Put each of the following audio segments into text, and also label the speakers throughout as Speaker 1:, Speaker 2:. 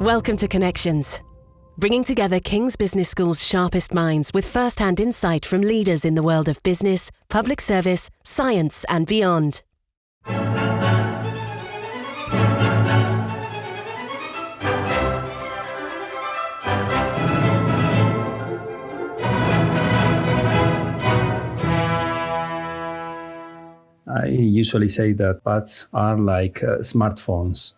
Speaker 1: Welcome to Connections, bringing together King's Business School's sharpest minds with first-hand insight from leaders in the world of business, public service, science and beyond.
Speaker 2: I usually say that bats are like smartphones.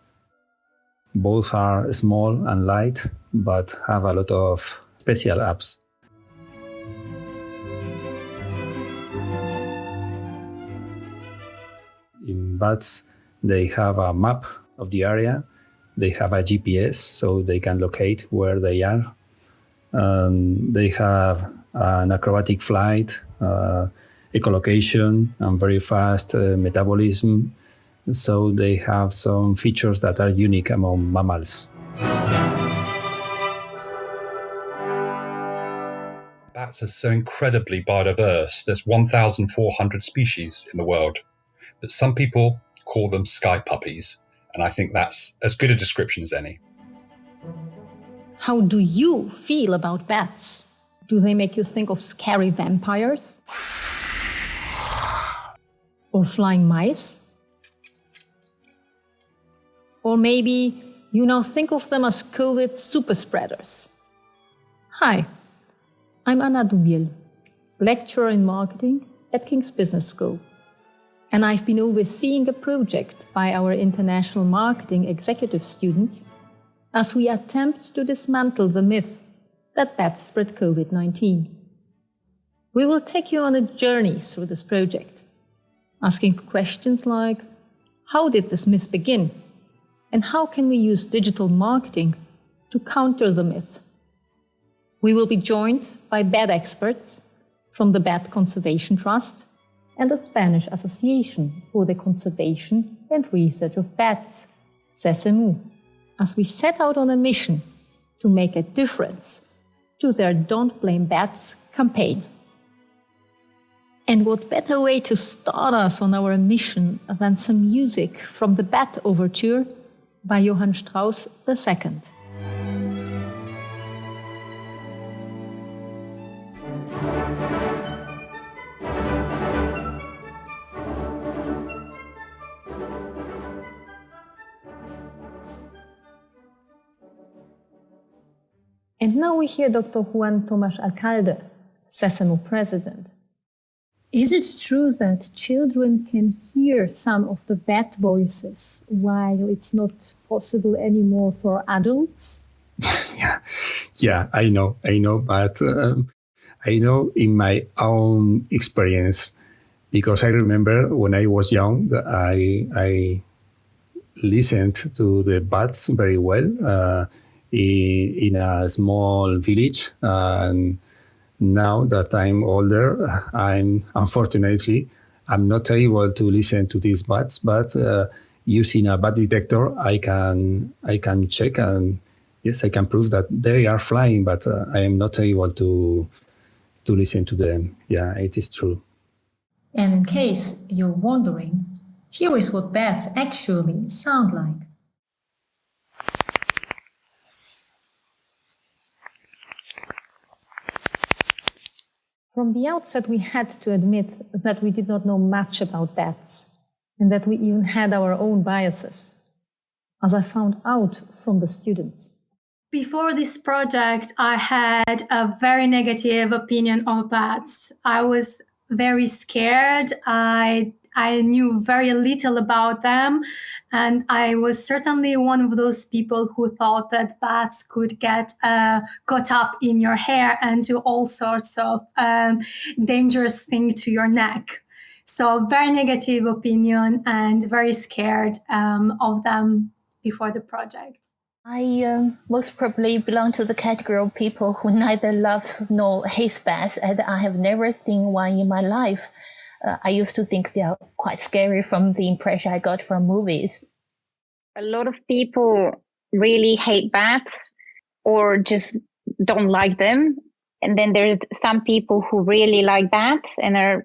Speaker 2: Both are small and light, but have a lot of special apps. In bats, they have a map of the area. They have a GPS, so they can locate where they are. They have an acrobatic flight, echolocation, and very fast metabolism. So they have some features that are unique among mammals.
Speaker 3: Bats are so incredibly biodiverse. There's 1,400 species in the world, but some people call them sky puppies, and I think that's as good a description as any.
Speaker 4: How do you feel about bats? Do they make you think of scary vampires? Or flying mice? Or maybe you now think of them as COVID super spreaders. Hi, I'm Anna Dubiel, lecturer in marketing at King's Business School. And I've been overseeing a project by our International Marketing executive students as we attempt to dismantle the myth that bats spread COVID-19. We will take you on a journey through this project, asking questions like, how did this myth begin? And how can we use digital marketing to counter the myth? We will be joined by bat experts from the Bat Conservation Trust and the Spanish Association for the Conservation and Research of Bats, SECEMU, as we set out on a mission to make a difference to their Don't Blame Bats campaign. And what better way to start us on our mission than some music from the Bat Overture by Johann Strauss II. And now we hear Dr. Juan Tomás Alcalde, SECEMU president. Is it true that children can hear some of the bat voices while it's not possible anymore for adults?
Speaker 2: Yeah, I know, but I know in my own experience, because I remember when I was young, I listened to the bats very well in a small village, and now that I'm older, I'm not able to listen to these bats, but using a bat detector, I can check, and yes, I can prove that they are flying, but I am not able to listen to them. Yeah, it is true.
Speaker 4: And in case you're wondering, here is what bats actually sound like. From the outset, we had to admit that we did not know much about bats and that we even had our own biases, as I found out from the students.
Speaker 5: Before this project, I had a very negative opinion of bats. I was very scared. I knew very little about them, and I was certainly one of those people who thought that bats could get caught up in your hair and do all sorts of dangerous things to your neck. So very negative opinion and very scared of them before the project.
Speaker 6: I most probably belong to the category of people who neither loves nor hates bats, and I have never seen one in my life. I used to think they are quite scary from the impression I got from movies.
Speaker 7: A lot of people really hate bats or just don't like them. And then there's some people who really like bats and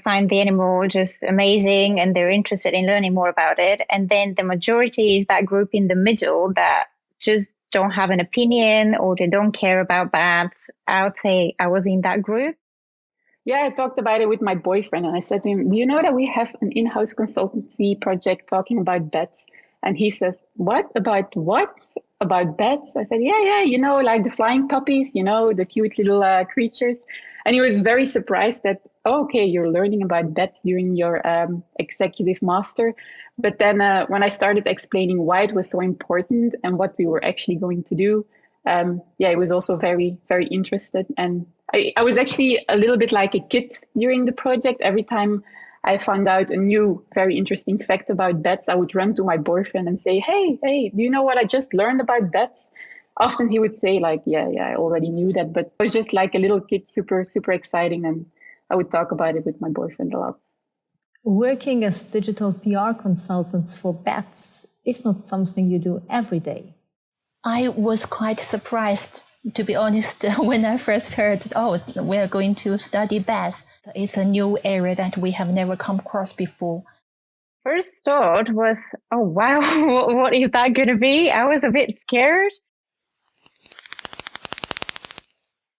Speaker 7: find the animal just amazing and they're interested in learning more about it. And then the majority is that group in the middle that just don't have an opinion or they don't care about bats. I would say I was in that group.
Speaker 8: Yeah, I talked about it with my boyfriend and I said to him, do you know that we have an in-house consultancy project talking about bats? And he says, what? About what? About bats? I said, yeah, like the flying puppies, the cute little creatures. And he was very surprised that, okay, you're learning about bats during your executive master. But then when I started explaining why it was so important and what we were actually going to do, he was also very, very interested. And I was actually a little bit like a kid during the project. Every time I found out a new, very interesting fact about bats, I would run to my boyfriend and say, hey, do you know what I just learned about bats? Often he would say like, yeah, I already knew that, but it was just like a little kid, super, super exciting. And I would talk about it with my boyfriend a lot.
Speaker 4: Working as digital PR consultants for bats is not something you do every day.
Speaker 6: I was quite surprised, to be honest, when I first heard, we're going to study bats. It's a new area that we have never come across before.
Speaker 7: First thought was, oh, wow, what is that going to be? I was a bit scared.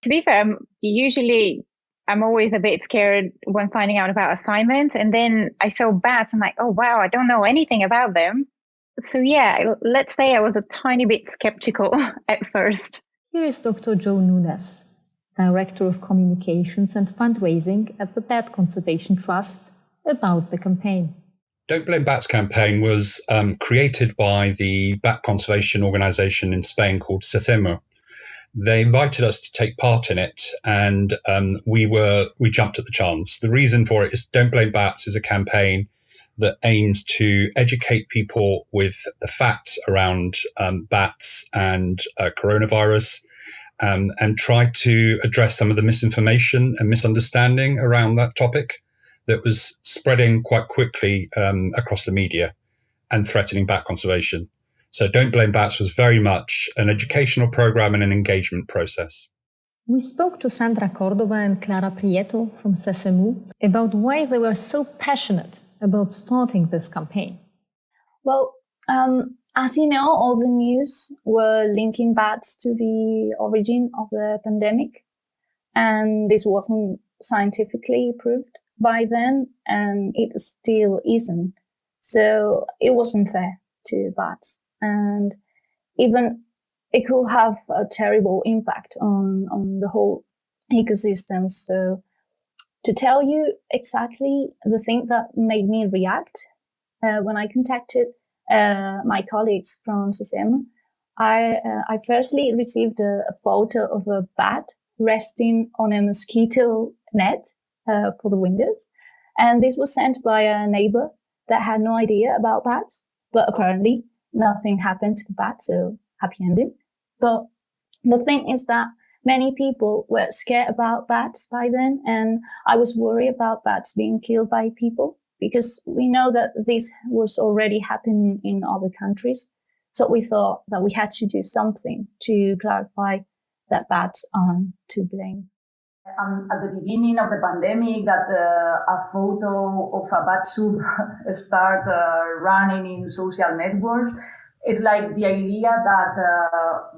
Speaker 7: To be fair, I'm always a bit scared when finding out about assignments. And then I saw bats. I'm like, oh, wow, I don't know anything about them. So yeah, let's say I was a tiny bit skeptical at first.
Speaker 4: Here is Dr. Joe Nunes, Director of Communications and Fundraising at the Bat Conservation Trust, about the campaign.
Speaker 3: Don't Blame Bats campaign was created by the bat conservation organization in Spain called SECEMU. They invited us to take part in it, and we jumped at the chance. The reason for it is Don't Blame Bats is a campaign that aims to educate people with the facts around bats and coronavirus, and try to address some of the misinformation and misunderstanding around that topic that was spreading quite quickly across the media and threatening bat conservation. So Don't Blame Bats was very much an educational program and an engagement process.
Speaker 4: We spoke to Sandra Cordova and Clara Prieto from SECEMU about why they were so passionate about starting this campaign.
Speaker 9: Well, as you know, all the news were linking bats to the origin of the pandemic, and this wasn't scientifically proved by then, and it still isn't. So it wasn't fair to bats, and even it could have a terrible impact on the whole ecosystem. So to tell you exactly the thing that made me react when I contacted my colleagues from SECEMU, I firstly received a photo of a bat resting on a mosquito net for the windows. And this was sent by a neighbor that had no idea about bats, but apparently nothing happened to the bat, so happy ending. But the thing is that many people were scared about bats by then, and I was worried about bats being killed by people because we know that this was already happening in other countries. So we thought that we had to do something to clarify that bats aren't to blame.
Speaker 10: At the beginning of the pandemic, that a photo of a bat soup start running in social networks, it's like the idea that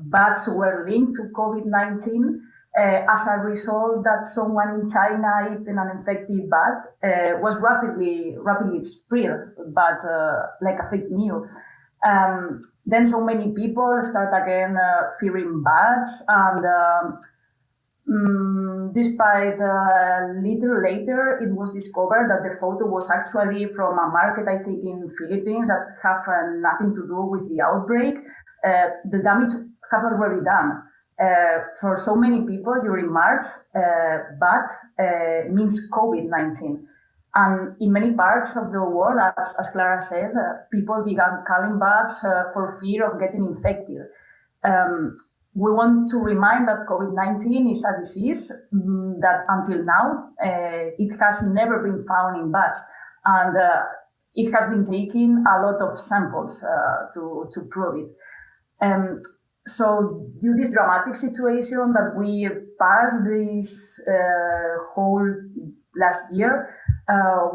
Speaker 10: bats were linked to COVID-19 as a result that someone in China eating an infected bat was rapidly spread, but like a fake news. Then so many people start again fearing bats, and despite little later, it was discovered that the photo was actually from a market, I think, in Philippines that have nothing to do with the outbreak. The damage have already done. For so many people during March, bat means COVID-19. And in many parts of the world, as Clara said, people began calling bats for fear of getting infected. We want to remind that COVID-19 is a disease that until now, it has never been found in bats. And it has been taking a lot of samples to prove it. So due to this dramatic situation that we passed this whole last year,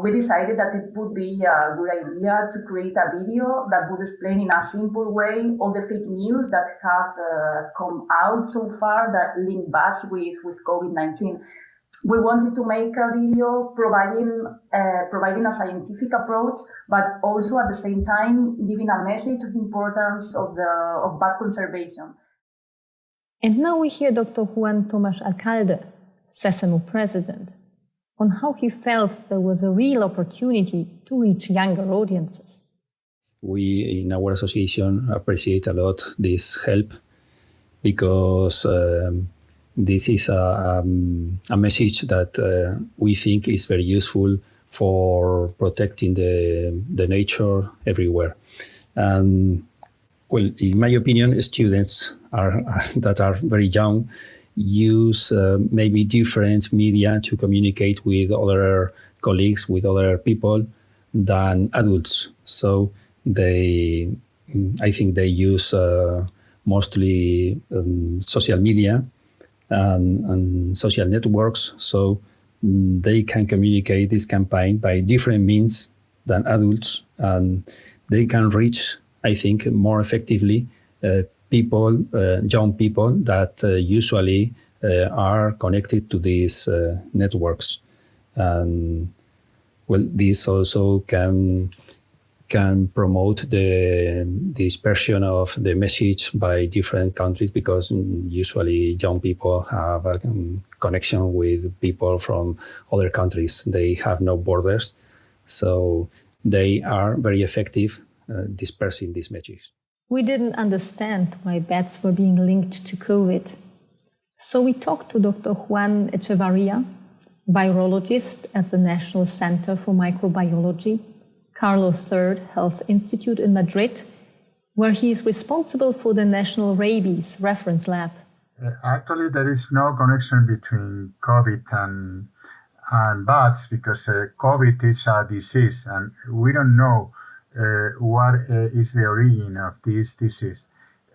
Speaker 10: we decided that it would be a good idea to create a video that would explain in a simple way all the fake news that have come out so far that link bats with COVID-19. We wanted to make a video providing a scientific approach, but also at the same time giving a message of the importance of bat conservation.
Speaker 4: And now we hear Dr. Juan Tomás Alcalde, SECEMU president, on how he felt there was a real opportunity to reach younger audiences.
Speaker 2: We in our association appreciate a lot this help because this is a message that we think is very useful for protecting the nature everywhere. And well, in my opinion, students that are very young use maybe different media to communicate with other colleagues, with other people than adults. So I think they use mostly social media and social networks, so they can communicate this campaign by different means than adults, and they can reach, I think, more effectively people, young people that usually are connected to these networks. And well, this also can promote the dispersion of the message by different countries, because usually young people have a connection with people from other countries. They have no borders, so they are very effective dispersing these messages.
Speaker 4: We didn't understand why bats were being linked to COVID. So we talked to Dr. Juan Echevarria, virologist at the National Center for Microbiology, Carlos III Health Institute in Madrid, where he is responsible for the National Rabies Reference Lab.
Speaker 11: Actually, there is no connection between COVID and bats, because COVID is a disease and we don't know what is the origin of this disease.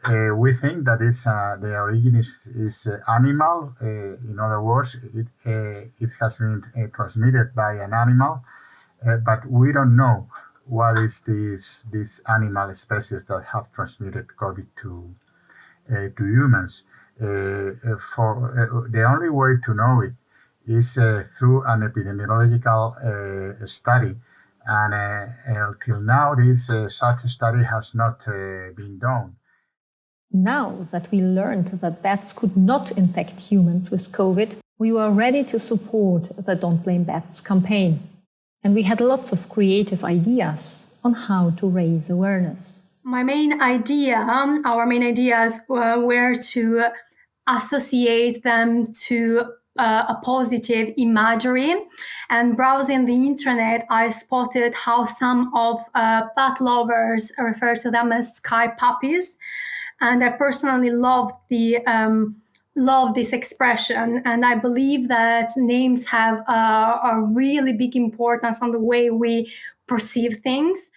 Speaker 11: We think that the origin is animal. In other words, it has been transmitted by an animal. But we don't know what is this animal species that have transmitted COVID to humans. The only way to know it is through an epidemiological study, and until now, such a study has not been done.
Speaker 4: Now that we learned that bats could not infect humans with COVID, we were ready to support the Don't Blame Bats campaign. And we had lots of creative ideas on how to raise awareness.
Speaker 5: Our main ideas were to associate them to a positive imagery. And browsing the internet, I spotted how some of bat lovers refer to them as sky puppies. And I personally loved this expression, and I believe that names have a really big importance on the way we perceive things.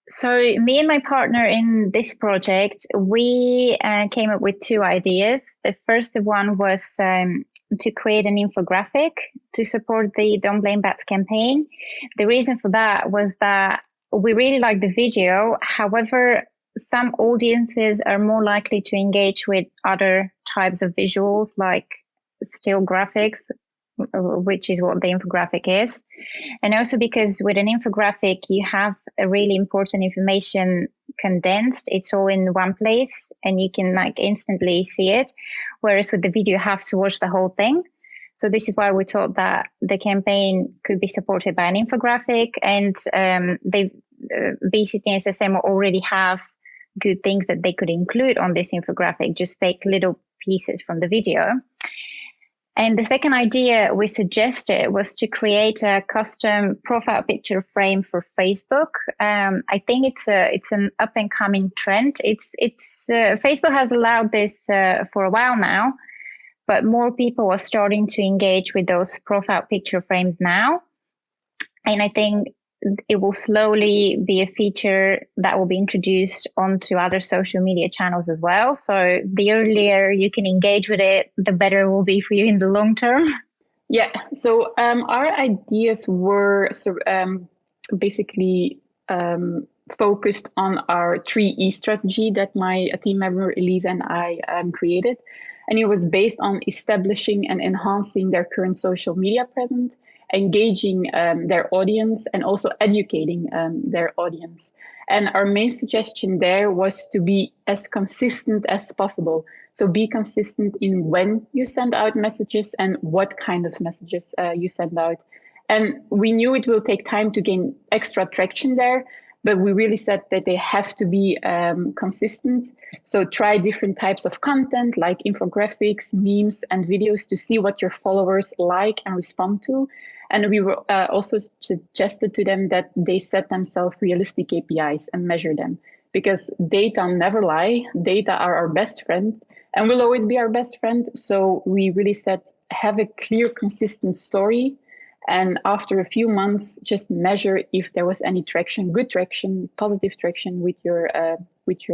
Speaker 7: So me and my partner in this project, we came up with two ideas. The first one was to create an infographic to support the Don't Blame Bats campaign. The reason for that was that we really liked the video. However, some audiences are more likely to engage with other types of visuals, like still graphics, which is what the infographic is. And also because with an infographic, you have a really important information condensed. It's all in one place and you can instantly see it. Whereas with the video, you have to watch the whole thing. So this is why we thought that the campaign could be supported by an infographic, and BCT and SECEMU already have good things that they could include on this infographic, just take little pieces from the video. And the second idea we suggested was to create a custom profile picture frame for Facebook. I think it's an up and coming trend. Facebook has allowed this for a while now, but more people are starting to engage with those profile picture frames now. And I think it will slowly be a feature that will be introduced onto other social media channels as well. So the earlier you can engage with it, the better it will be for you in the long term.
Speaker 8: Yeah, so our ideas were basically focused on our 3E strategy that my team member Elise and I created. And it was based on establishing and enhancing their current social media presence, engaging their audience, and also educating their audience. And our main suggestion there was to be as consistent as possible. So be consistent in when you send out messages and what kind of messages you send out. And we knew it will take time to gain extra traction there, but we really said that they have to be consistent. So try different types of content like infographics, memes, and videos to see what your followers like and respond to. And we were also suggested to them that they set themselves realistic KPIs and measure them, because data never lie. Data are our best friend and will always be our best friend. So we really said, have a clear, consistent story. And after a few months, just measure if there was any traction, good traction, positive traction with your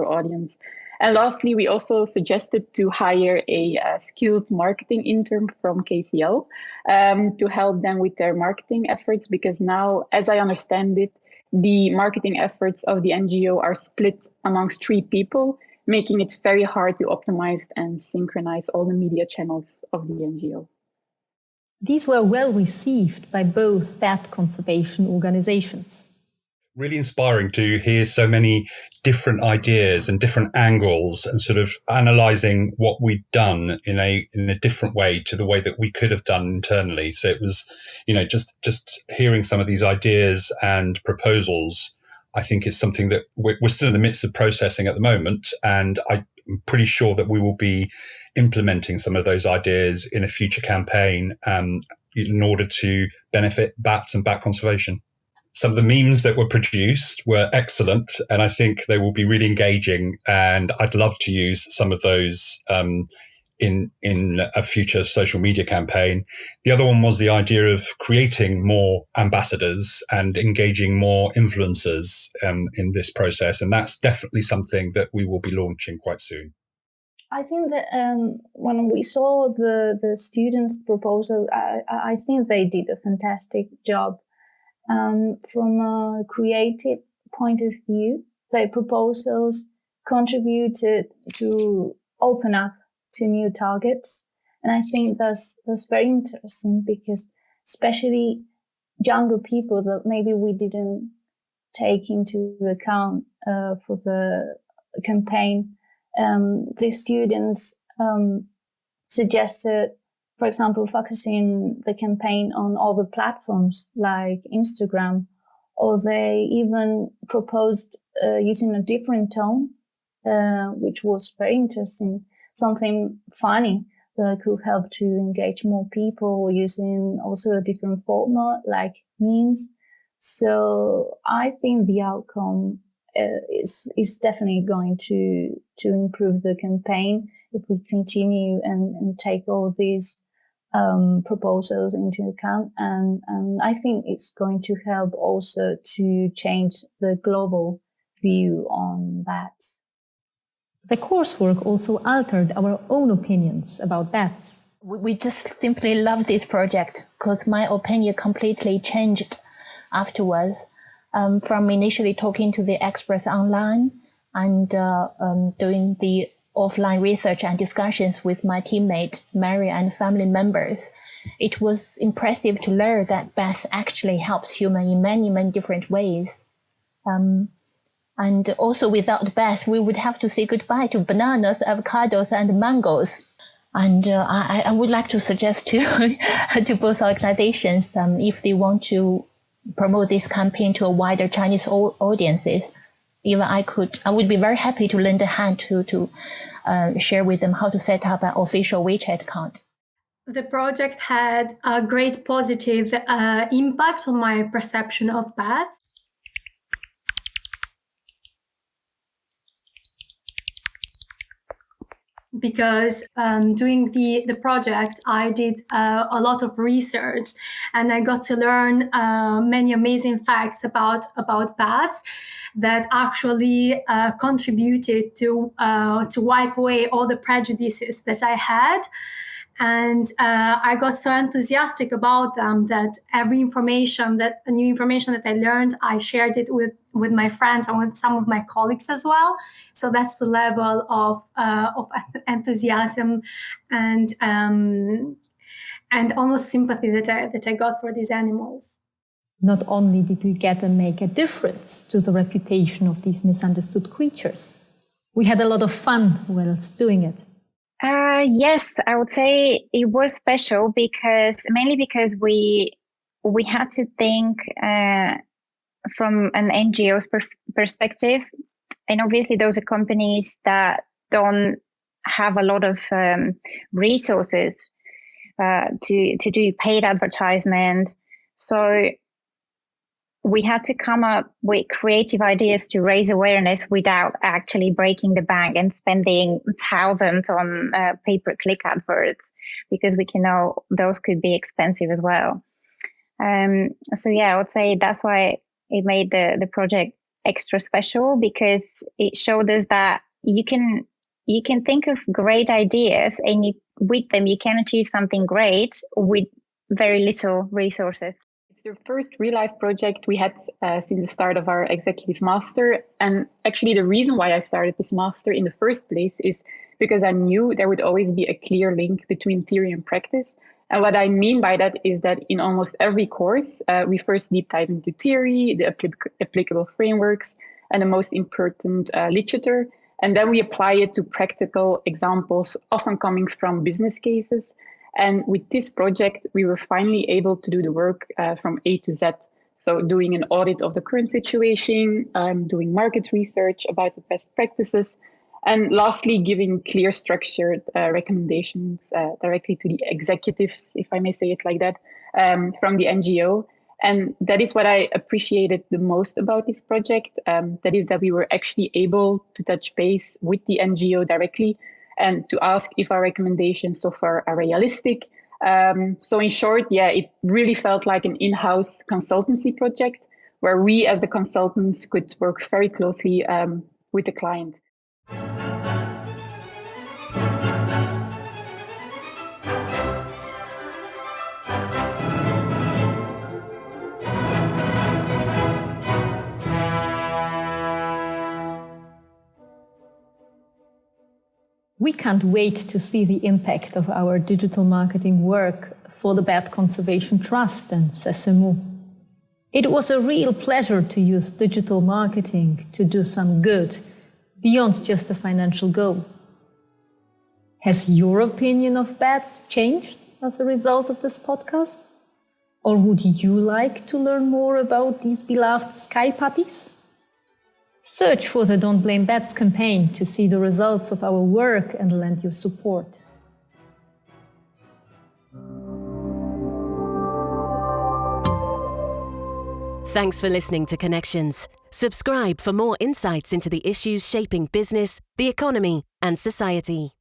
Speaker 8: audience. And lastly, we also suggested to hire a skilled marketing intern from KCL to help them with their marketing efforts, because now, as I understand it, the marketing efforts of the NGO are split amongst 3 people, making it very hard to optimize and synchronize all the media channels of the NGO.
Speaker 4: These were well received by both bat conservation organizations.
Speaker 3: Really inspiring to hear so many different ideas and different angles, and sort of analysing what we'd done in a different way to the way that we could have done internally. So it was, just hearing some of these ideas and proposals, I think is something that we're still in the midst of processing at the moment. And I'm pretty sure that we will be implementing some of those ideas in a future campaign in order to benefit bats and bat conservation. Some of the memes that were produced were excellent, and I think they will be really engaging, and I'd love to use some of those in a future social media campaign. The other one was the idea of creating more ambassadors and engaging more influencers in this process, and that's definitely something that we will be launching quite soon.
Speaker 9: I think that when we saw the students' proposal, I think they did a fantastic job. From a creative point of view, their proposals contributed to open up to new targets. And I think that's very interesting, because especially younger people that maybe we didn't take into account for the campaign, the students suggested, for example, focusing the campaign on other platforms like Instagram, or they even proposed using a different tone, which was very interesting, something funny that could help to engage more people, using also a different format like memes. So I think the outcome is definitely going to improve the campaign if we continue and take all these proposals into account, and I think it's going to help also to change the global view on bats.
Speaker 4: The coursework also altered our own opinions about bats.
Speaker 6: We just simply love this project because my opinion completely changed afterwards. From initially talking to the experts online and doing the offline research and discussions with my teammate Mary and family members, it was impressive to learn that bats actually helps humans in many, many different ways. And also without bats, we would have to say goodbye to bananas, avocados, and mangoes. And I would like to suggest to both organizations, if they want to promote this campaign to a wider Chinese audiences, even I would be very happy to lend a hand to share with them how to set up an official WeChat account.
Speaker 5: The project had a great positive impact on my perception of bats. Because doing the project, I did a lot of research, and I got to learn many amazing facts about bats that actually contributed to wipe away all the prejudices that I had. And I got so enthusiastic about them that new information that I learned, I shared it with my friends and with some of my colleagues as well. So that's the level of enthusiasm and almost sympathy that I got for these animals.
Speaker 4: Not only did we get and make a difference to the reputation of these misunderstood creatures, we had a lot of fun whilst doing it.
Speaker 7: Yes, I would say it was special mainly because we had to think from an NGO's perspective, and obviously those are companies that don't have a lot of resources to do paid advertisement. So we had to come up with creative ideas to raise awareness without actually breaking the bank and spending thousands on pay-per-click adverts, because we can know those could be expensive as well. So yeah, I would say that's why it made the project extra special, because it showed us that you can think of great ideas, and with them you can achieve something great with very little resources.
Speaker 8: It's the first real-life project we had since the start of our executive master. And actually the reason why I started this master in the first place is because I knew there would always be a clear link between theory and practice. And what I mean by that is that in almost every course, we first deep dive into theory, the applicable frameworks, and the most important literature. And then we apply it to practical examples, often coming from business cases. And with this project, we were finally able to do the work from A to Z. So doing an audit of the current situation, doing market research about the best practices, and lastly, giving clear structured recommendations directly to the executives, if I may say it like that, from the NGO. And that is what I appreciated the most about this project. That is that we were actually able to touch base with the NGO directly and to ask if our recommendations so far are realistic. So in short, yeah, it really felt like an in-house consultancy project where we as the consultants could work very closely with the client.
Speaker 4: We can't wait to see the impact of our digital marketing work for the Bat Conservation Trust and SECEMU. It was a real pleasure to use digital marketing to do some good beyond just a financial goal. Has your opinion of bats changed as a result of this podcast? Or would you like to learn more about these beloved sky puppies? Search for the Don't Blame Bats campaign to see the results of our work and lend your support.
Speaker 1: Thanks for listening to Connections. Subscribe for more insights into the issues shaping business, the economy, and society.